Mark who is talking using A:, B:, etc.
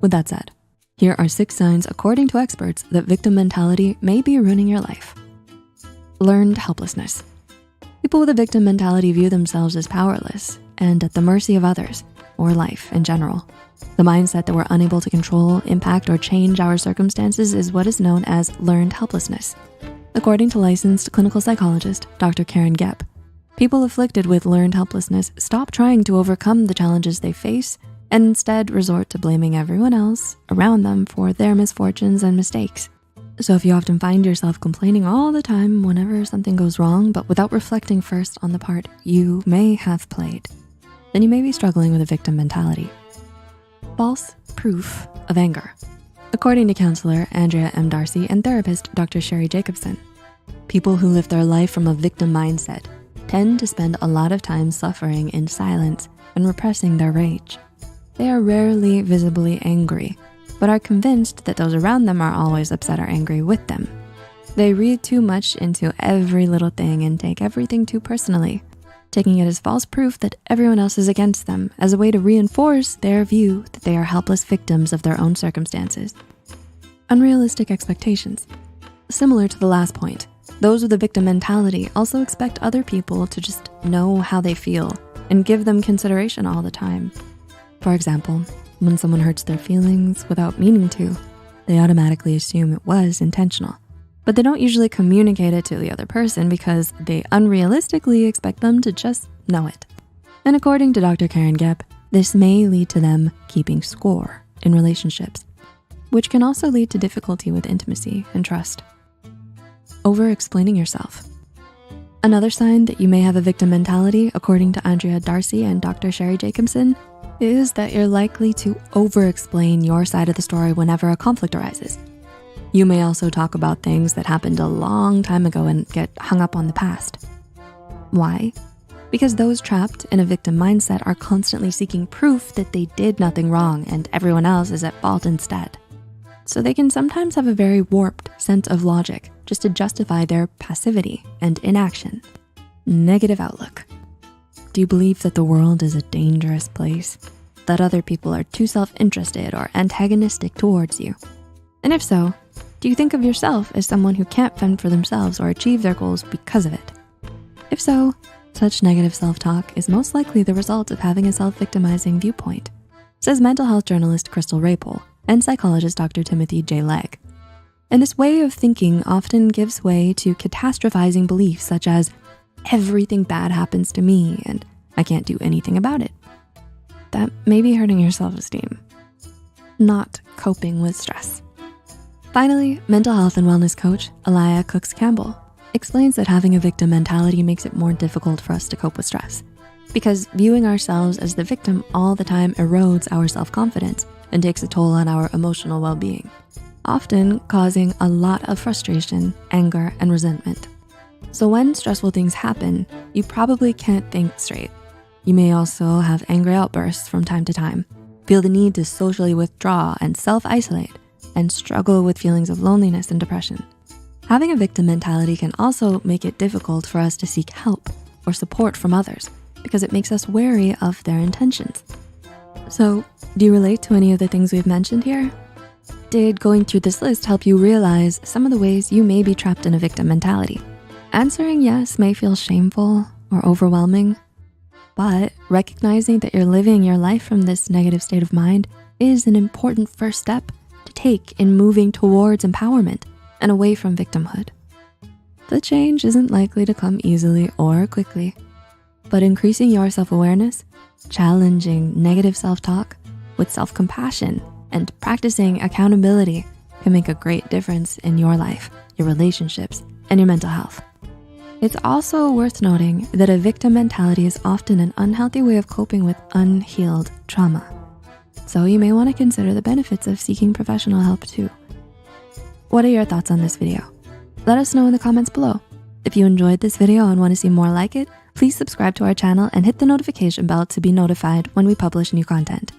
A: With that said, here are 6 signs according to experts that victim mentality may be ruining your life. Learned helplessness. People with a victim mentality view themselves as powerless and at the mercy of others or life in general. The mindset that we're unable to control, impact, or change our circumstances is what is known as learned helplessness. According to licensed clinical psychologist, Dr. Karen Gepp, people afflicted with learned helplessness stop trying to overcome the challenges they face and instead resort to blaming everyone else around them for their misfortunes and mistakes. So if you often find yourself complaining all the time whenever something goes wrong, but without reflecting first on the part you may have played, then you may be struggling with a victim mentality. False proof of anger. According to counselor Andrea M. Darcy and therapist Dr. Sherry Jacobson, people who live their life from a victim mindset tend to spend a lot of time suffering in silence and repressing their rage. They are rarely visibly angry, but are convinced that those around them are always upset or angry with them. They read too much into every little thing and take everything too personally, taking it as false proof that everyone else is against them as a way to reinforce their view that they are helpless victims of their own circumstances. Unrealistic expectations. Similar to the last point, those with a victim mentality also expect other people to just know how they feel and give them consideration all the time. For example, when someone hurts their feelings without meaning to, they automatically assume it was intentional, but they don't usually communicate it to the other person because they unrealistically expect them to just know it. And according to Dr. Karen Gepp, this may lead to them keeping score in relationships, which can also lead to difficulty with intimacy and trust. Over-explaining yourself. Another sign that you may have a victim mentality, according to Andrea Darcy and Dr. Sherry Jacobson, is that you're likely to over-explain your side of the story whenever a conflict arises. You may also talk about things that happened a long time ago and get hung up on the past. Why? Because those trapped in a victim mindset are constantly seeking proof that they did nothing wrong and everyone else is at fault instead. So they can sometimes have a very warped sense of logic just to justify their passivity and inaction. Negative outlook. Do you believe that the world is a dangerous place? That other people are too self-interested or antagonistic towards you? And if so, do you think of yourself as someone who can't fend for themselves or achieve their goals because of it? If so, such negative self-talk is most likely the result of having a self-victimizing viewpoint, says mental health journalist Crystal Rapole and psychologist Dr. Timothy J. Legg. And this way of thinking often gives way to catastrophizing beliefs such as, everything bad happens to me and I can't do anything about it. That may be hurting your self-esteem, not coping with stress. Finally, mental health and wellness coach Alaya Cooks-Campbell explains that having a victim mentality makes it more difficult for us to cope with stress because viewing ourselves as the victim all the time erodes our self-confidence and takes a toll on our emotional well-being, often causing a lot of frustration, anger, and resentment. So when stressful things happen, you probably can't think straight. You may also have angry outbursts from time to time, feel the need to socially withdraw and self-isolate, and struggle with feelings of loneliness and depression. Having a victim mentality can also make it difficult for us to seek help or support from others because it makes us wary of their intentions. So, do you relate to any of the things we've mentioned here? Did going through this list help you realize some of the ways you may be trapped in a victim mentality? Answering yes may feel shameful or overwhelming, but recognizing that you're living your life from this negative state of mind is an important first step to take in moving towards empowerment and away from victimhood. The change isn't likely to come easily or quickly, but increasing your self-awareness, challenging negative self-talk with self-compassion, and practicing accountability can make a great difference in your life, your relationships, and your mental health. It's also worth noting that a victim mentality is often an unhealthy way of coping with unhealed trauma. So you may want to consider the benefits of seeking professional help too. What are your thoughts on this video? Let us know in the comments below. If you enjoyed this video and want to see more like it, please subscribe to our channel and hit the notification bell to be notified when we publish new content.